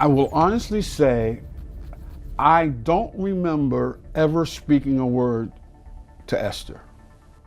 I will honestly say, I don't remember ever speaking a word to Esther.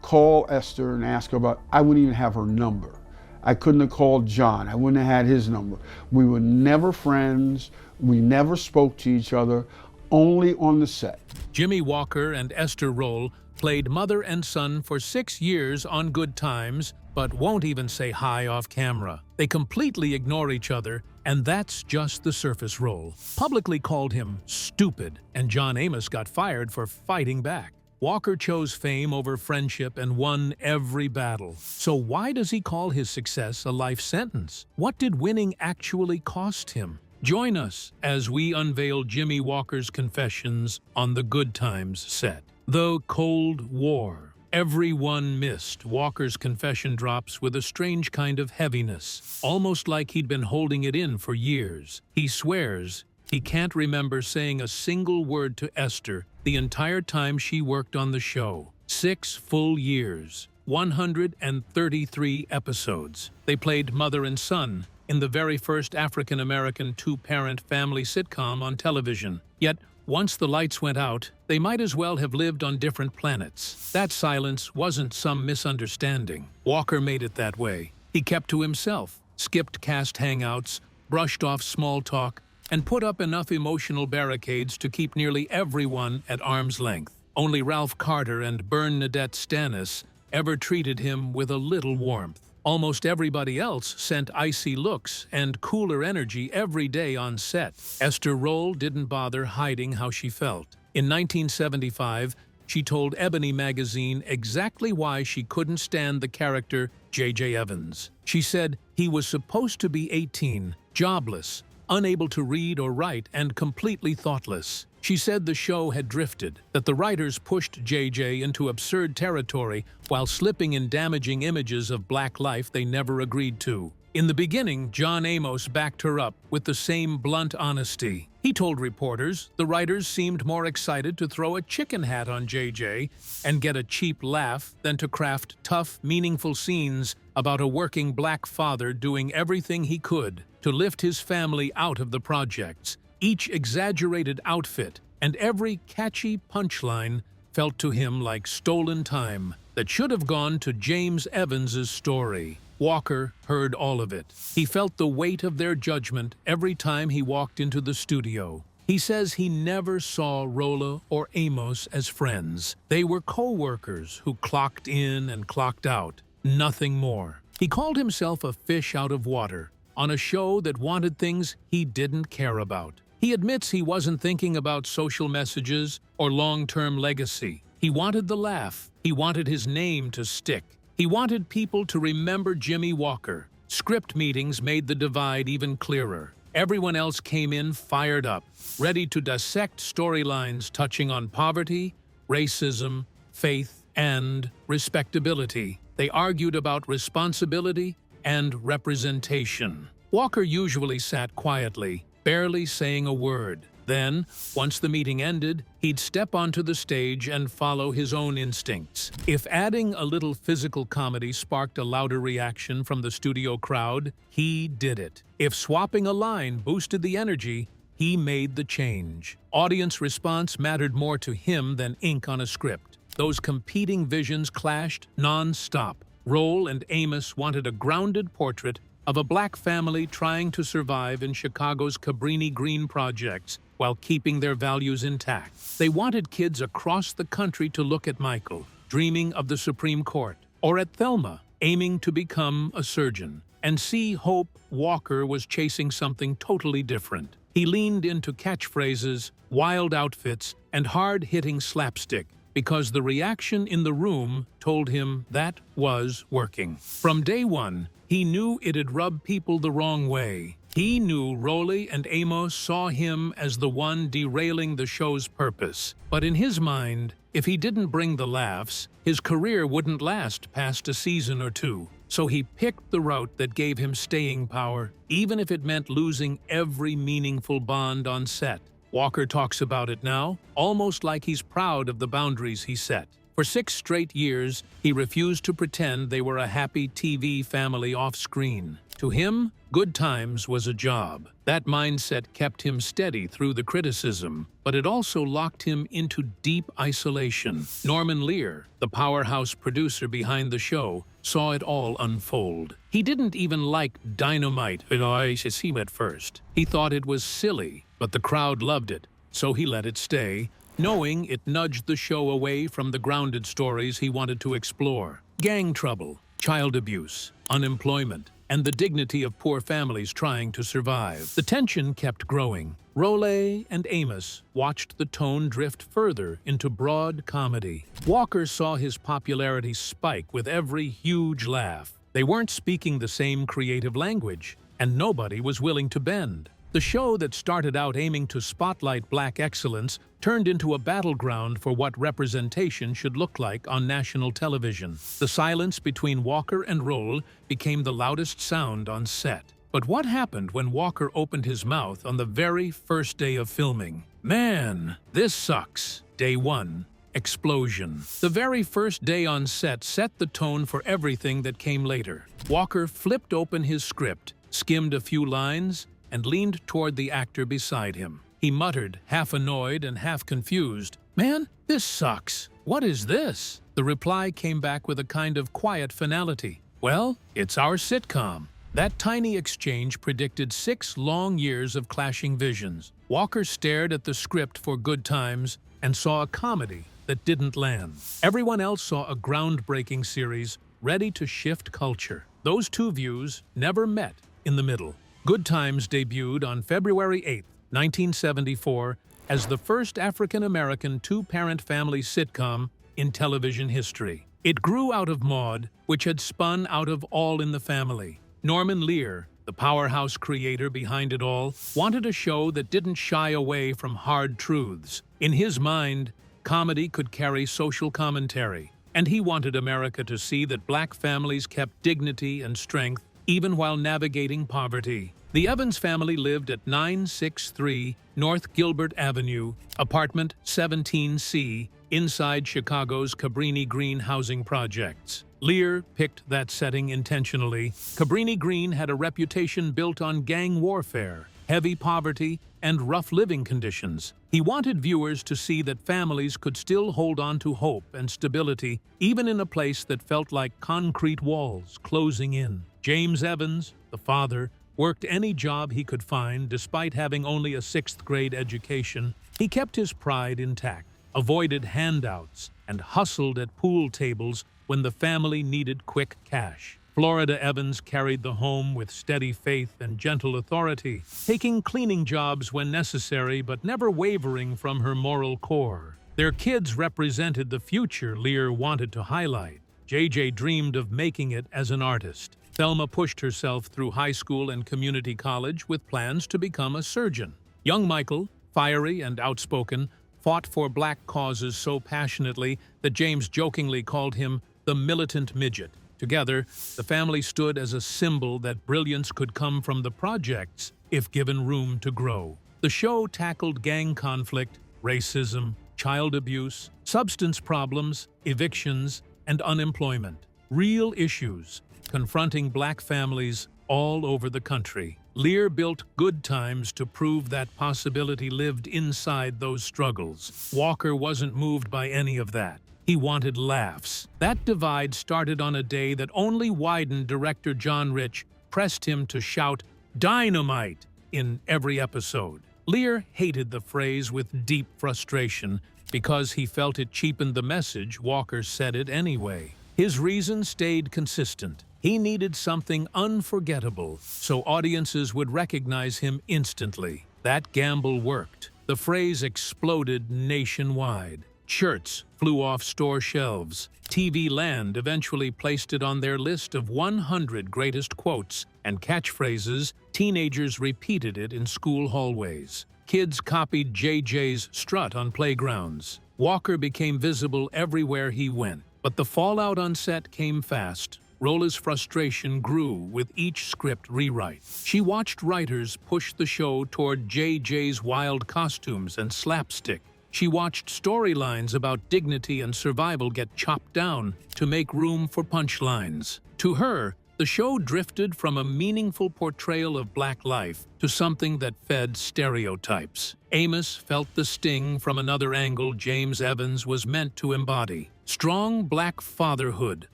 Call Esther and ask her about, I wouldn't even have her number. I couldn't have called John. I wouldn't have had his number. We were never friends. We never spoke to each other, only on the set. Jimmie Walker and Esther Rolle played mother and son for 6 years on Good Times, but won't even say hi off camera. They completely ignore each other, and that's just the surface. Rolle publicly called him stupid, and John Amos got fired for fighting back. Walker chose fame over friendship and won every battle. So why does he call his success a life sentence? What did winning actually cost him? Join us as we unveil Jimmie Walker's confessions on the Good Times set. The Cold War. Everyone missed Walker's confession drops with a strange kind of heaviness, almost like he'd been holding it in for years. He swears he can't remember saying a single word to Esther the entire time she worked on the show. 6 full years, 133 episodes. They played mother and son in the very first African-American two-parent family sitcom on television. Yet, once the lights went out, they might as well have lived on different planets. That silence wasn't some misunderstanding. Walker made it that way. He kept to himself, skipped cast hangouts, brushed off small talk, and put up enough emotional barricades to keep nearly everyone at arm's length. Only Ralph Carter and Bernadette Stannis ever treated him with a little warmth. Almost everybody else sent icy looks and cooler energy every day on set. Esther Rolle didn't bother hiding how she felt. In 1975, she told Ebony magazine exactly why she couldn't stand the character J.J. Evans. She said he was supposed to be 18, jobless, unable to read or write, and completely thoughtless. She said the show had drifted, that the writers pushed JJ into absurd territory while slipping in damaging images of black life they never agreed to. In the beginning, John Amos backed her up with the same blunt honesty. He told reporters the writers seemed more excited to throw a chicken hat on JJ and get a cheap laugh than to craft tough, meaningful scenes about a working black father doing everything he could to lift his family out of the projects. Each exaggerated outfit and every catchy punchline felt to him like stolen time that should have gone to James Evans's story. Walker heard all of it. He felt the weight of their judgment every time he walked into the studio. He says he never saw Rolle or Amos as friends. They were co-workers who clocked in and clocked out, nothing more. He called himself a fish out of water on a show that wanted things he didn't care about. He admits he wasn't thinking about social messages or long-term legacy. He wanted the laugh. He wanted his name to stick. He wanted people to remember Jimmie Walker. Script meetings made the divide even clearer. Everyone else came in fired up, ready to dissect storylines touching on poverty, racism, faith, and respectability. They argued about responsibility and representation. Walker usually sat quietly, barely saying a word. Then, once the meeting ended, he'd step onto the stage and follow his own instincts. If adding a little physical comedy sparked a louder reaction from the studio crowd, he did it. If swapping a line boosted the energy, he made the change. Audience response mattered more to him than ink on a script. Those competing visions clashed non-stop. Rolle and Amos wanted a grounded portrait of a black family trying to survive in Chicago's Cabrini Green projects while keeping their values intact. They wanted kids across the country to look at Michael, dreaming of the Supreme Court, or at Thelma, aiming to become a surgeon, and see Hope Walker was chasing something totally different. He leaned into catchphrases, wild outfits, and hard-hitting slapstick, because the reaction in the room told him that was working. From day one, he knew it'd rub people the wrong way. He knew Rolle and Amos saw him as the one derailing the show's purpose. But in his mind, if he didn't bring the laughs, his career wouldn't last past a season or two. So he picked the route that gave him staying power, even if it meant losing every meaningful bond on set. Walker talks about it now, almost like he's proud of the boundaries he set. For 6 straight years, he refused to pretend they were a happy TV family off-screen. To him, Good Times was a job. That mindset kept him steady through the criticism, but it also locked him into deep isolation. Norman Lear, the powerhouse producer behind the show, saw it all unfold. He didn't even like Dynamite at first. He thought it was silly, but the crowd loved it, so he let it stay, knowing it nudged the show away from the grounded stories he wanted to explore. Gang trouble, child abuse, unemployment, and the dignity of poor families trying to survive. The tension kept growing. Rolle and Amos watched the tone drift further into broad comedy. Walker saw his popularity spike with every huge laugh. They weren't speaking the same creative language, and nobody was willing to bend. The show that started out aiming to spotlight black excellence turned into a battleground for what representation should look like on national television. The silence between Walker and Rolle became the loudest sound on set. But what happened when Walker opened his mouth on the very first day of filming? "Man, this sucks." Day 1. Explosion. The very first day on set the tone for everything that came later. Walker flipped open his script, skimmed a few lines, and leaned toward the actor beside him. He muttered, half annoyed and half confused, "Man, this sucks. What is this?" The reply came back with a kind of quiet finality. "Well, it's our sitcom." That tiny exchange predicted 6 long years of clashing visions. Walker stared at the script for Good Times and saw a comedy that didn't land. Everyone else saw a groundbreaking series ready to shift culture. Those two views never met in the middle. Good Times debuted on February 8, 1974, as the first African-American 2-parent family sitcom in television history. It grew out of Maude, which had spun out of All in the Family. Norman Lear, the powerhouse creator behind it all, wanted a show that didn't shy away from hard truths. In his mind, comedy could carry social commentary, and he wanted America to see that black families kept dignity and strength even while navigating poverty. The Evans family lived at 963 North Gilbert Avenue, apartment 17C, inside Chicago's Cabrini Green housing projects. Lear picked that setting intentionally. Cabrini Green had a reputation built on gang warfare, heavy poverty, and rough living conditions. He wanted viewers to see that families could still hold on to hope and stability, even in a place that felt like concrete walls closing in. James Evans, the father, worked any job he could find despite having only a 6th-grade education. He kept his pride intact, avoided handouts, and hustled at pool tables when the family needed quick cash. Florida Evans carried the home with steady faith and gentle authority, taking cleaning jobs when necessary but never wavering from her moral core. Their kids represented the future Lear wanted to highlight. JJ dreamed of making it as an artist. Thelma pushed herself through high school and community college with plans to become a surgeon. Young Michael, fiery and outspoken, fought for black causes so passionately that James jokingly called him the militant midget. Together, the family stood as a symbol that brilliance could come from the projects if given room to grow. The show tackled gang conflict, racism, child abuse, substance problems, evictions, and unemployment. Real issues confronting black families all over the country. Lear built Good Times to prove that possibility lived inside those struggles. Walker wasn't moved by any of that. He wanted laughs. That divide started on a day that only widened. Director John Rich pressed him to shout, "Dynamite!" in every episode. Lear hated the phrase with deep frustration because he felt it cheapened the message. Walker said it anyway. His reason stayed consistent. He needed something unforgettable, so audiences would recognize him instantly. That gamble worked. The phrase exploded nationwide. Shirts flew off store shelves. TV Land eventually placed it on their list of 100 greatest quotes and catchphrases. Teenagers repeated it in school hallways. Kids copied JJ's strut on playgrounds. Walker became visible everywhere he went. But the fallout on set came fast. Rolle's frustration grew with each script rewrite. She watched writers push the show toward JJ's wild costumes and slapstick. She watched storylines about dignity and survival get chopped down to make room for punchlines. To her, the show drifted from a meaningful portrayal of Black life to something that fed stereotypes. Amos felt the sting from another angle James Evans was meant to embody. Strong Black fatherhood,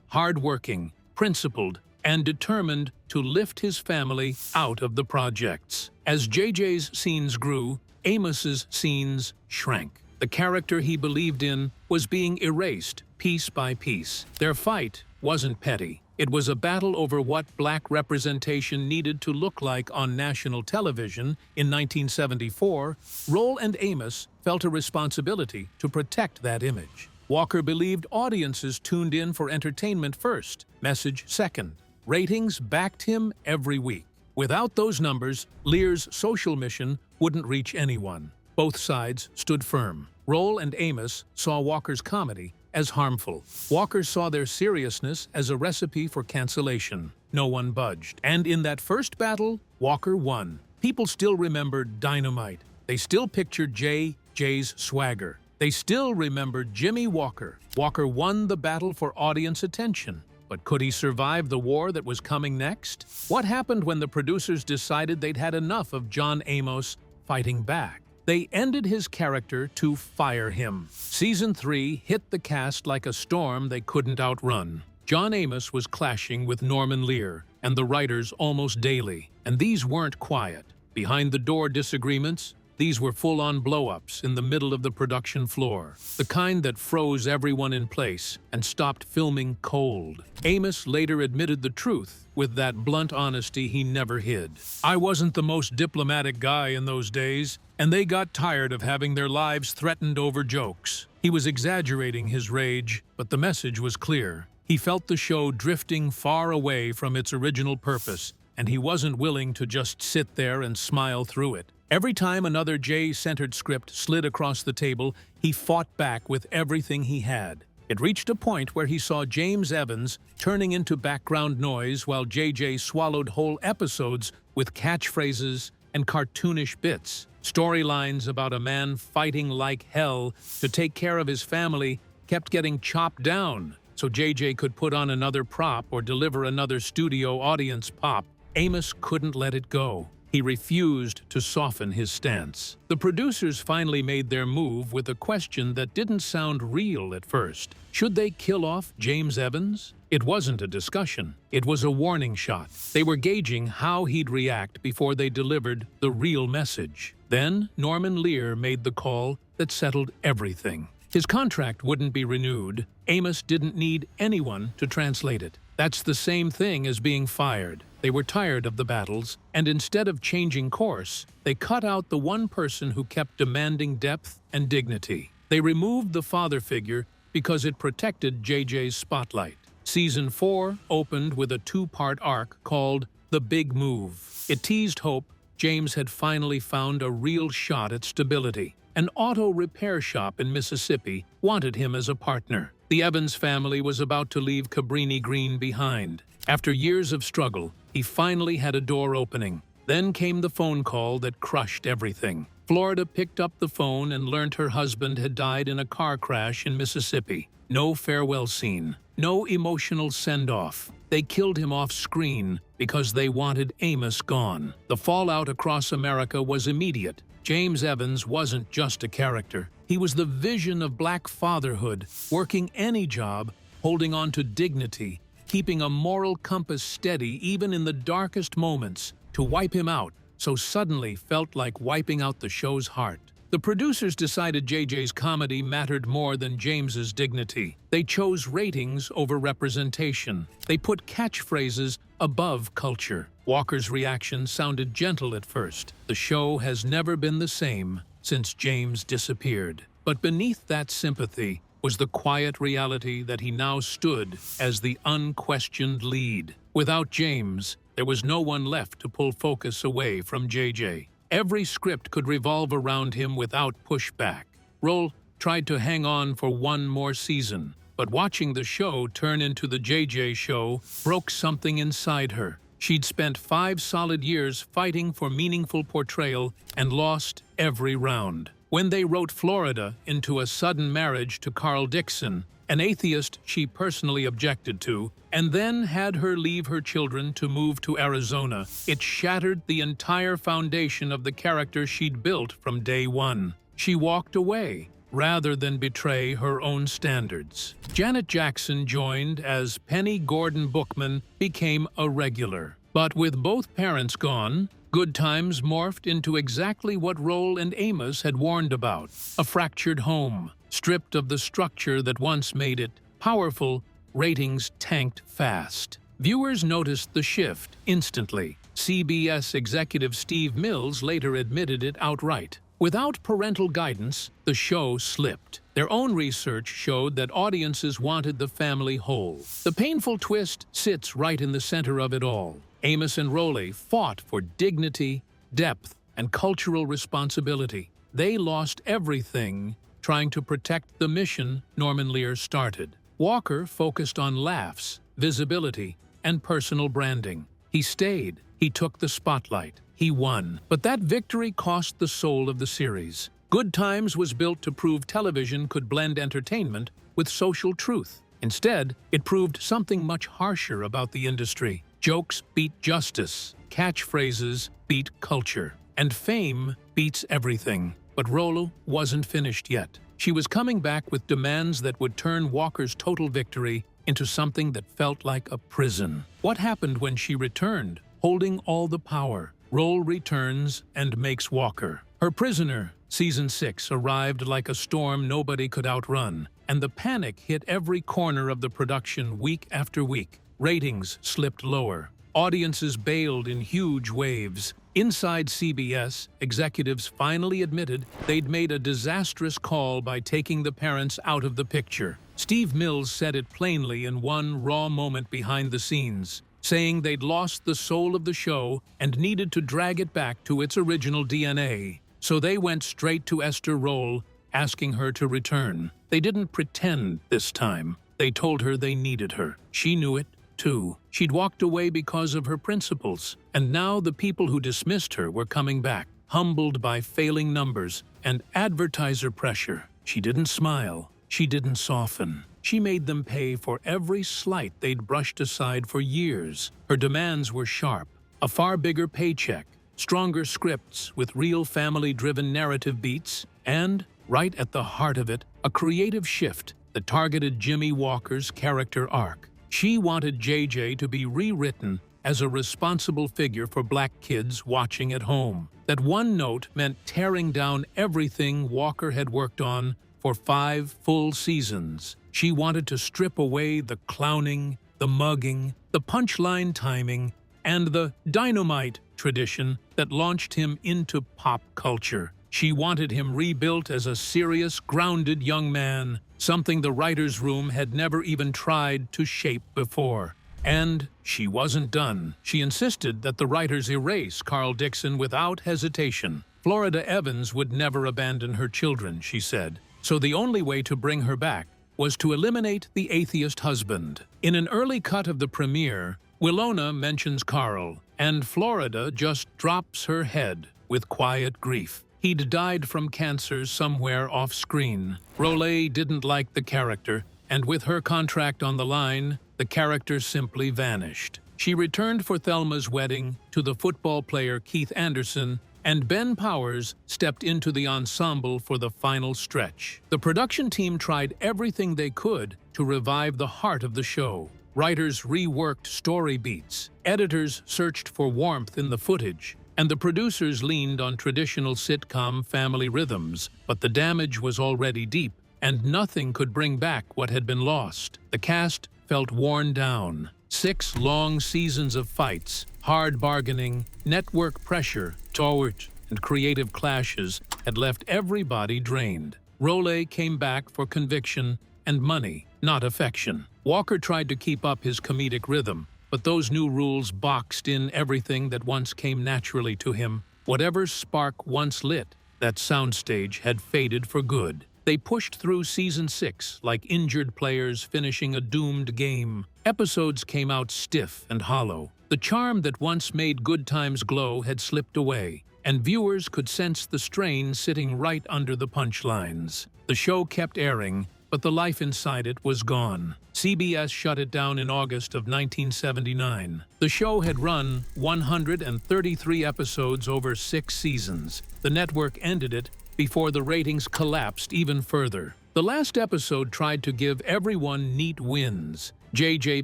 hardworking, principled, and determined to lift his family out of the projects. As JJ's scenes grew, Amos's scenes shrank. The character he believed in was being erased piece by piece. Their fight wasn't petty. It was a battle over what Black representation needed to look like on national television. In 1974, Rolle and Amos felt a responsibility to protect that image. Walker believed audiences tuned in for entertainment first, message second. Ratings backed him every week. Without those numbers, Lear's social mission wouldn't reach anyone. Both sides stood firm. Rolle and Amos saw Walker's comedy as harmful. Walker saw their seriousness as a recipe for cancellation. No one budged. And in that first battle, Walker won. People still remembered Dynamite. They still pictured JJ's swagger. They still remembered Jimmie Walker. Walker won the battle for audience attention. But could he survive the war that was coming next? What happened when the producers decided they'd had enough of John Amos fighting back? They ended his character to fire him. Season 3 hit the cast like a storm they couldn't outrun. John Amos was clashing with Norman Lear and the writers almost daily, and these weren't quiet. Behind-the-door disagreements, these were full-on blow-ups in the middle of the production floor, the kind that froze everyone in place and stopped filming cold. Amos later admitted the truth with that blunt honesty he never hid. "I wasn't the most diplomatic guy in those days, and they got tired of having their lives threatened over jokes." He was exaggerating his rage, but the message was clear. He felt the show drifting far away from its original purpose, and he wasn't willing to just sit there and smile through it. Every time another J-centered script slid across the table, he fought back with everything he had. It reached a point where he saw James Evans turning into background noise while JJ swallowed whole episodes with catchphrases and cartoonish bits. Storylines about a man fighting like hell to take care of his family kept getting chopped down, so JJ could put on another prop or deliver another studio audience pop. Amos couldn't let it go. He refused to soften his stance. The producers finally made their move with a question that didn't sound real at first. Should they kill off James Evans? It wasn't a discussion. It was a warning shot. They were gauging how he'd react before they delivered the real message. Then Norman Lear made the call that settled everything. His contract wouldn't be renewed. Amos didn't need anyone to translate it. That's the same thing as being fired. They were tired of the battles, and instead of changing course, they cut out the one person who kept demanding depth and dignity. They removed the father figure because it protected JJ's spotlight. Season 4 opened with a two-part arc called The Big Move. It teased hope James had finally found a real shot at stability. An auto repair shop in Mississippi wanted him as a partner. The Evans family was about to leave Cabrini Green behind. After years of struggle, he finally had a door opening. Then came the phone call that crushed everything. Florida picked up the phone and learned her husband had died in a car crash in Mississippi. No farewell scene, no emotional send-off. They killed him off screen because they wanted Amos gone. The fallout across America was immediate. James Evans wasn't just a character. He was the vision of Black fatherhood, working any job, holding on to dignity, keeping a moral compass steady even in the darkest moments. To wipe him out so suddenly felt like wiping out the show's heart. The producers decided JJ's comedy mattered more than James's dignity. They chose ratings over representation. They put catchphrases above culture. Walker's reaction sounded gentle at first. The show has never been the same since James disappeared. But beneath that sympathy was the quiet reality that he now stood as the unquestioned lead. Without James, there was no one left to pull focus away from JJ. Every script could revolve around him without pushback. Rolle tried to hang on for one more season, but watching the show turn into the JJ show broke something inside her. She'd spent 5 solid years fighting for meaningful portrayal and lost every round. when they wrote Florida into a sudden marriage to Carl Dixon, an atheist she personally objected to, and then had her leave her children to move to Arizona, it shattered the entire foundation of the character she'd built from day one. She walked away, rather than betray her own standards. Janet Jackson joined as Penny Gordon Bookman became a regular. But with both parents gone, Good Times morphed into exactly what Rolle and Amos had warned about: a fractured home. Stripped of the structure that once made it powerful, ratings tanked fast. Viewers noticed the shift instantly. CBS executive Steve Mills later admitted it outright. Without parental guidance, the show slipped. Their own research showed that audiences wanted the family whole. The painful twist sits right in the center of it all. Amos and Rolle fought for dignity, depth, and cultural responsibility. They lost everything trying to protect the mission Norman Lear started. Walker focused on laughs, visibility, and personal branding. He stayed. He took the spotlight. He won. But that victory cost the soul of the series. Good Times was built to prove television could blend entertainment with social truth. Instead, it proved something much harsher about the industry. Jokes beat justice, catchphrases beat culture, and fame beats everything. But Rolle wasn't finished yet. She was coming back with demands that would turn Walker's total victory into something that felt like a prison. What happened when she returned, holding all the power? Rolle returns and makes Walker her prisoner. Season 6 arrived like a storm nobody could outrun, and the panic hit every corner of the production week after week. Ratings slipped lower. Audiences bailed in huge waves. Inside CBS, executives finally admitted they'd made a disastrous call by taking the parents out of the picture. Steve Mills said it plainly in one raw moment behind the scenes, saying they'd lost the soul of the show and needed to drag it back to its original DNA. So they went straight to Esther Rolle, asking her to return. They didn't pretend this time. They told her they needed her. She knew it, too. She'd walked away because of her principles, and now the people who dismissed her were coming back, humbled by failing numbers and advertiser pressure. She didn't smile. She didn't soften. She made them pay for every slight they'd brushed aside for years. Her demands were sharp: a far bigger paycheck, stronger scripts with real family-driven narrative beats, and, right at the heart of it, a creative shift that targeted Jimmie Walker's character arc. She wanted JJ to be rewritten as a responsible figure for black kids watching at home. That one note meant tearing down everything Walker had worked on for 5 full seasons. She wanted to strip away the clowning, the mugging, the punchline timing, and the dynamite tradition that launched him into pop culture. She wanted him rebuilt as a serious, grounded young man, something the writer's room had never even tried to shape before. And she wasn't done. She insisted that the writers erase Carl Dixon without hesitation. Florida Evans would never abandon her children, she said, so the only way to bring her back was to eliminate the atheist husband. In an early cut of the premiere, Willona mentions Carl, and Florida just drops her head with quiet grief. He'd died from cancer somewhere off-screen. Rolle didn't like the character, and with her contract on the line, the character simply vanished. She returned for Thelma's wedding to the football player Keith Anderson, and Ben Powers stepped into the ensemble for the final stretch. The production team tried everything they could to revive the heart of the show. Writers reworked story beats, editors searched for warmth in the footage, and the producers leaned on traditional sitcom family rhythms, but the damage was already deep, and nothing could bring back what had been lost. The cast felt worn down. 6 long seasons of fights, hard bargaining, network pressure, torch, and creative clashes had left everybody drained. Rolle came back for conviction and money, not affection. Walker tried to keep up his comedic rhythm, but those new rules boxed in everything that once came naturally to him. Whatever spark once lit, that soundstage had faded for good. They pushed through season 6 like injured players finishing a doomed game. Episodes came out stiff and hollow. The charm that once made Good Times glow had slipped away. and viewers could sense the strain sitting right under the punchlines. The show kept airing, but the life inside it was gone. CBS shut it down in August of 1979. The show had run 133 episodes over 6 seasons. The network ended it before the ratings collapsed even further. The last episode tried to give everyone neat wins. JJ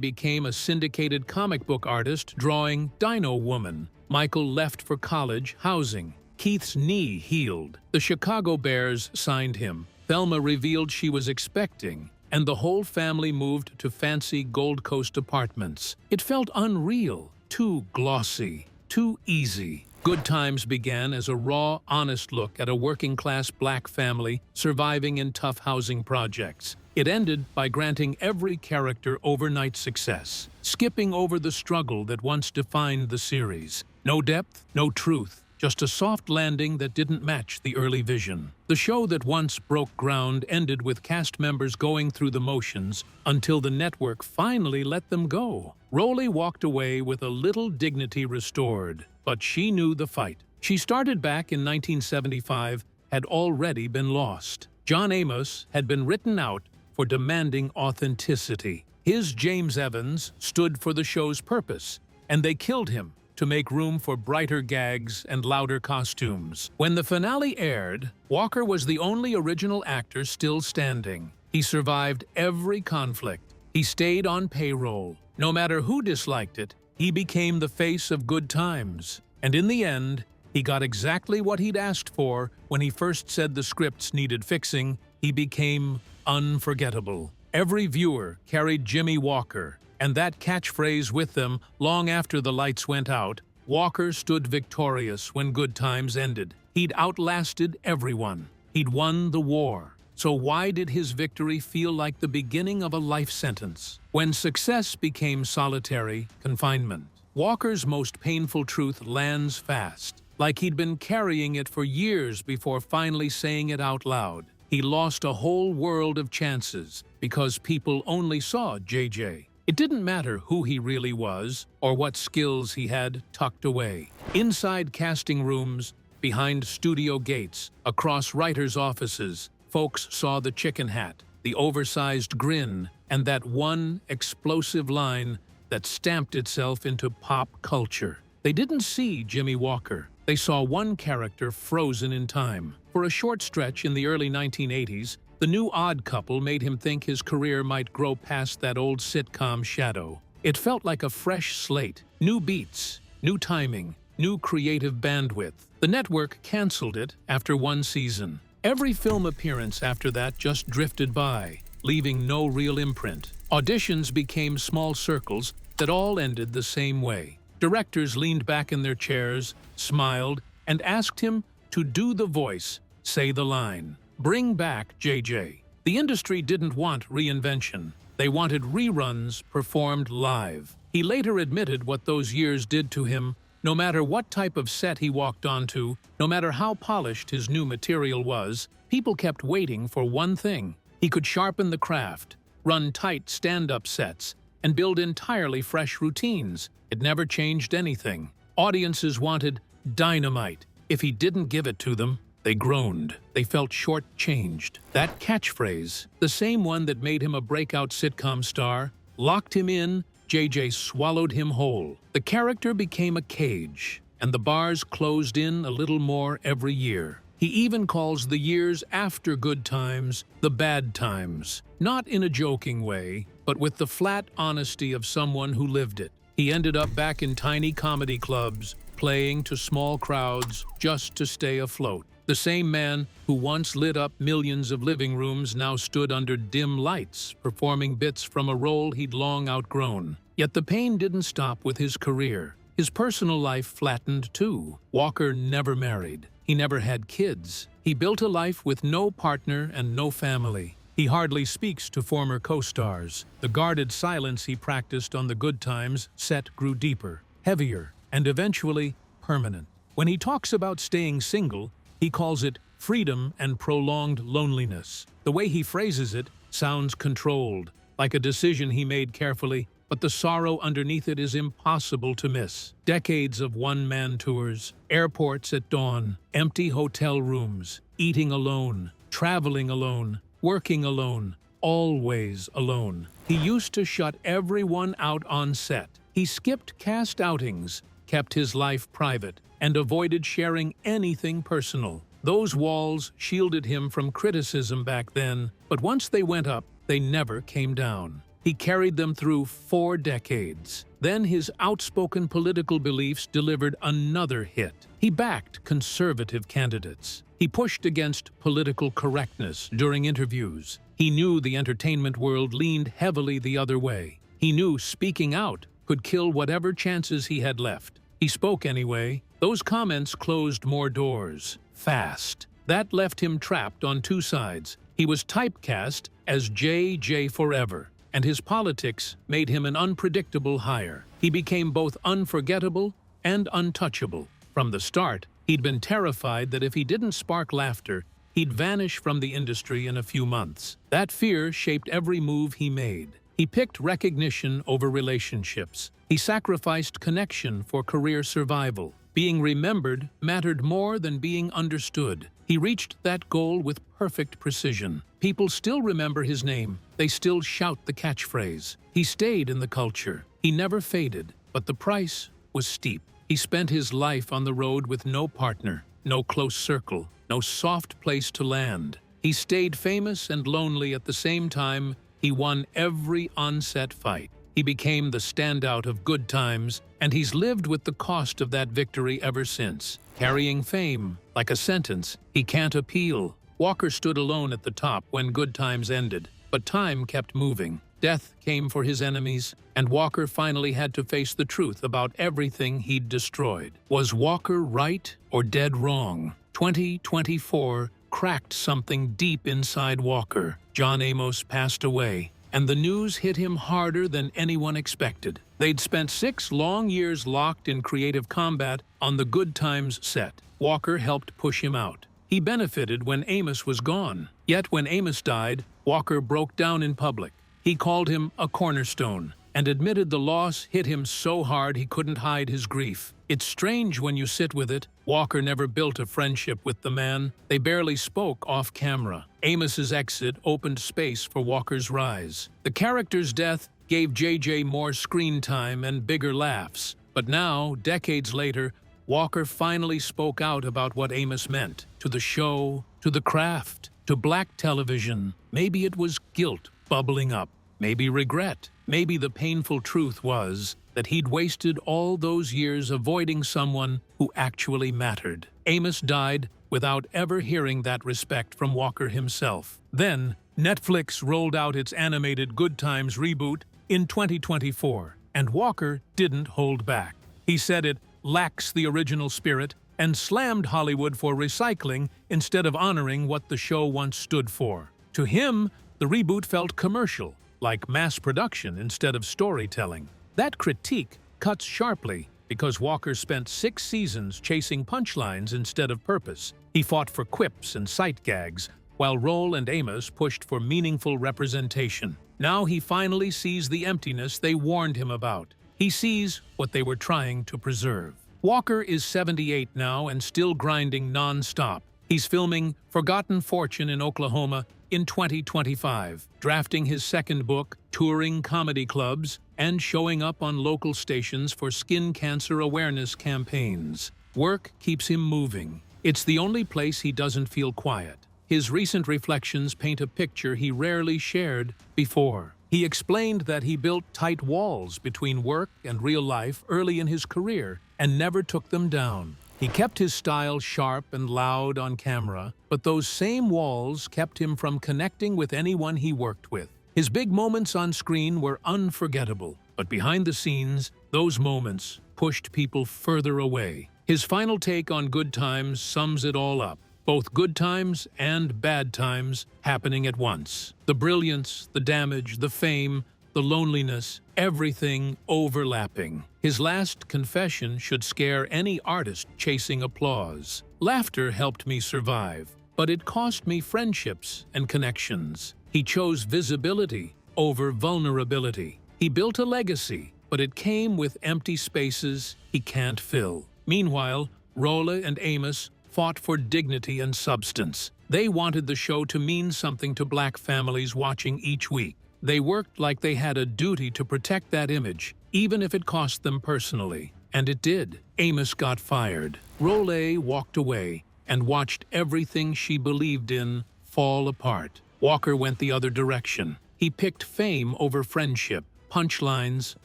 became a syndicated comic book artist drawing Dino Woman. Michael left for college, housing. Keith's knee healed. The Chicago Bears signed him. Thelma revealed she was expecting, and the whole family moved to fancy Gold Coast apartments. It felt unreal, too glossy, too easy. Good Times began as a raw, honest look at a working-class black family surviving in tough housing projects. It ended by granting every character overnight success, skipping over the struggle that once defined the series. No depth, no truth, just a soft landing that didn't match the early vision. The show that once broke ground ended with cast members going through the motions until the network finally let them go. Rolle walked away with a little dignity restored, but she knew the fight. She started back in 1975, had already been lost. John Amos had been written out for demanding authenticity. His James Evans stood for the show's purpose, and they killed him to make room for brighter gags and louder costumes. When the finale aired, Walker was the only original actor still standing. He survived every conflict. He stayed on payroll. No matter who disliked it, he became the face of Good Times. And in the end, he got exactly what he'd asked for when he first said the scripts needed fixing. He became unforgettable. Every viewer carried Jimmie Walker, and that catchphrase with them long after the lights went out. Walker stood victorious when Good Times ended. He'd outlasted everyone. He'd won the war. So why did his victory feel like the beginning of a life sentence? When success became solitary confinement, Walker's most painful truth lands fast, like he'd been carrying it for years before finally saying it out loud. He lost a whole world of chances because people only saw JJ. It didn't matter who he really was or what skills he had tucked away. Inside casting rooms, behind studio gates, across writers' offices, folks saw the chicken hat, the oversized grin, and that one explosive line that stamped itself into pop culture. They didn't see Jimmie Walker. They saw one character frozen in time. For a short stretch in the early 1980s, the new Odd Couple made him think his career might grow past that old sitcom shadow. It felt like a fresh slate, new beats, new timing, new creative bandwidth. The network canceled it after one season. Every film appearance after that just drifted by, leaving no real imprint. Auditions became small circles that all ended the same way. Directors leaned back in their chairs, smiled, and asked him to do the voice, say the line. Bring back JJ. The industry didn't want reinvention. They wanted reruns performed live. He later admitted what those years did to him. No matter what type of set he walked onto, no matter how polished his new material was, people kept waiting for one thing. He could sharpen the craft, run tight stand-up sets, and build entirely fresh routines. It never changed anything. Audiences wanted dynamite. If he didn't give it to them, they groaned. They felt short-changed. That catchphrase, the same one that made him a breakout sitcom star, locked him in. JJ swallowed him whole. The character became a cage, and the bars closed in a little more every year. He even calls the years after Good Times the bad times, not in a joking way, but with the flat honesty of someone who lived it. He ended up back in tiny comedy clubs, playing to small crowds just to stay afloat. The same man who once lit up millions of living rooms now stood under dim lights, performing bits from a role he'd long outgrown. Yet the pain didn't stop with his career. His personal life flattened too. Walker never married. He never had kids. He built a life with no partner and no family. He hardly speaks to former co-stars. The guarded silence he practiced on the Good Times set grew deeper, heavier, and eventually permanent. When he talks about staying single, he calls it freedom and prolonged loneliness. The way he phrases it sounds controlled, like a decision he made carefully. but the sorrow underneath it is impossible to miss. Decades of one-man tours, airports at dawn, empty hotel rooms, eating alone, traveling alone, working alone, always alone. He used to shut everyone out on set. He skipped cast outings, kept his life private, and avoided sharing anything personal. Those walls shielded him from criticism back then, but once they went up, they never came down. He carried them through 4 decades. Then his outspoken political beliefs delivered another hit. He backed conservative candidates. He pushed against political correctness during interviews. He knew the entertainment world leaned heavily the other way. He knew speaking out could kill whatever chances he had left. He spoke anyway. Those comments closed more doors, fast. That left him trapped on 2 sides. He was typecast as JJ Forever, and his politics made him an unpredictable hire. He became both unforgettable and untouchable. From the start, he'd been terrified that if he didn't spark laughter, he'd vanish from the industry in a few months. That fear shaped every move he made. He picked recognition over relationships. He sacrificed connection for career survival. Being remembered mattered more than being understood. He reached that goal with perfect precision. People still remember his name. They still shout the catchphrase. He stayed in the culture. He never faded, but the price was steep. He spent his life on the road with no partner, no close circle, no soft place to land. He stayed famous and lonely at the same time. He won every on-set fight. He became the standout of Good Times, and he's lived with the cost of that victory ever since. Carrying fame, like a sentence, he can't appeal. Walker stood alone at the top when Good Times ended, but time kept moving. Death came for his enemies, and Walker finally had to face the truth about everything he'd destroyed. Was Walker right or dead wrong? 2024 cracked something deep inside Walker. John Amos passed away, and the news hit him harder than anyone expected. They'd spent 6 long years locked in creative combat on the Good Times set. Walker helped push him out. He benefited when Amos was gone. Yet when Amos died, Walker broke down in public. He called him a cornerstone and admitted the loss hit him so hard he couldn't hide his grief. It's strange when you sit with it. Walker never built a friendship with the man. They barely spoke off camera. Amos's exit opened space for Walker's rise. The character's death gave JJ more screen time and bigger laughs. But now, decades later, Walker finally spoke out about what Amos meant to the show, to the craft, to black television. Maybe it was guilt bubbling up, maybe regret. Maybe the painful truth was that he'd wasted all those years avoiding someone who actually mattered. Amos died without ever hearing that respect from Walker himself. Then, Netflix rolled out its animated Good Times reboot in 2024, and Walker didn't hold back. He said it lacks the original spirit and slammed Hollywood for recycling instead of honoring what the show once stood for. To him, the reboot felt commercial, like mass production instead of storytelling. That critique cuts sharply because Walker spent 6 seasons chasing punchlines instead of purpose. He fought for quips and sight gags, while Rolle and Amos pushed for meaningful representation. Now he finally sees the emptiness they warned him about. He sees what they were trying to preserve. Walker is 78 now and still grinding non-stop. He's filming Forgotten Fortune in Oklahoma in 2025, drafting his 2nd book, touring comedy clubs, and showing up on local stations for skin cancer awareness campaigns. Work keeps him moving. It's the only place he doesn't feel quiet. His recent reflections paint a picture he rarely shared before. He explained that he built tight walls between work and real life early in his career and never took them down. He kept his style sharp and loud on camera, but those same walls kept him from connecting with anyone he worked with. His big moments on screen were unforgettable, but behind the scenes, those moments pushed people further away. His final take on Good Times sums it all up. Both good times and bad times happening at once. The brilliance, the damage, the fame, the loneliness, everything overlapping. His last confession should scare any artist chasing applause. Laughter helped me survive, but it cost me friendships and connections. He chose visibility over vulnerability. He built a legacy, but it came with empty spaces he can't fill. Meanwhile, Rolle and Amos fought for dignity and substance. They wanted the show to mean something to Black families watching each week. They worked like they had a duty to protect that image, even if it cost them personally. And it did. Amos got fired. Rolle walked away and watched everything she believed in fall apart. Walker went the other direction. He picked fame over friendship, punchlines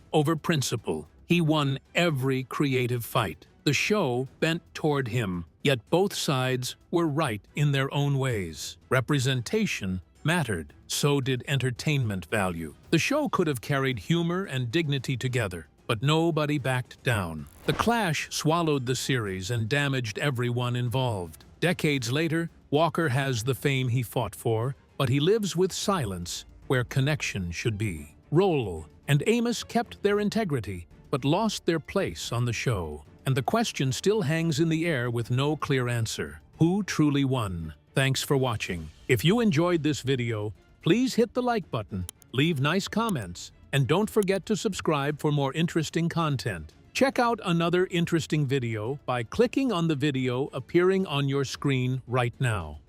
over principle. He won every creative fight. The show bent toward him, yet both sides were right in their own ways. Representation mattered. So did entertainment value. The show could have carried humor and dignity together, but nobody backed down. The clash swallowed the series and damaged everyone involved. Decades later, Walker has the fame he fought for, but he lives with silence where connection should be. Rolle and Amos kept their integrity, but lost their place on the show. And the question still hangs in the air with no clear answer. Who truly won? Thanks for watching. If you enjoyed this video, please hit the like button, leave nice comments, and don't forget to subscribe for more interesting content. Check out another interesting video by clicking on the video appearing on your screen right now.